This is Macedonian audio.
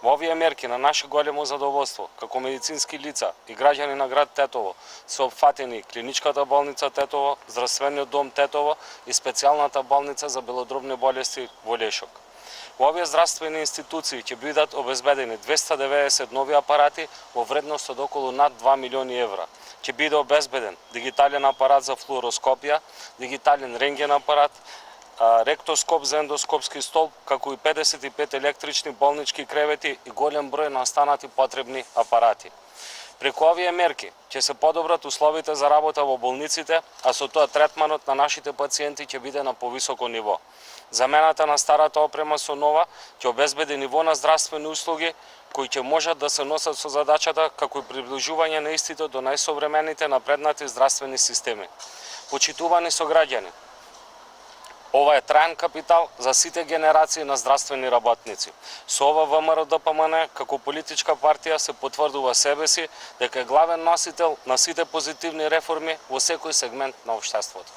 Во овие мерки на наше големо задоволство, како медицински лица и граѓани на град Тетово, се опфатени клиничката болница Тетово, здравствениот дом Тетово и специјалната болница за белодробни болести во Лешок. Во овие здравствени институции ќе бидат обезбедени 290 нови апарати во вредност од околу над 2 милиони евра. Ќе биде обезбеден дигитален апарат за флуороскопија, дигитален рентген апарат, ректоскоп за ендоскопски стол, како и 55 електрични болнички кревети и голем број на останати потребни апарати. Преку овие мерки ќе се подобрат условите за работа во болниците, а со тоа третманот на нашите пациенти ќе биде на повисоко ниво. Замената на старата опрема со нова ќе обезбеди ниво на здравствени услуги кои ќе можат да се носат со задачата како и приближување на истите до најсовремените напреднати здравствени системи. Почитувани сограѓани, ова е траен капитал за сите генерации на здравствени работници. Со ова ВМРО-ДПМН како политичка партија се потврдува себе си дека е главен носител на сите позитивни реформи во секој сегмент на општеството.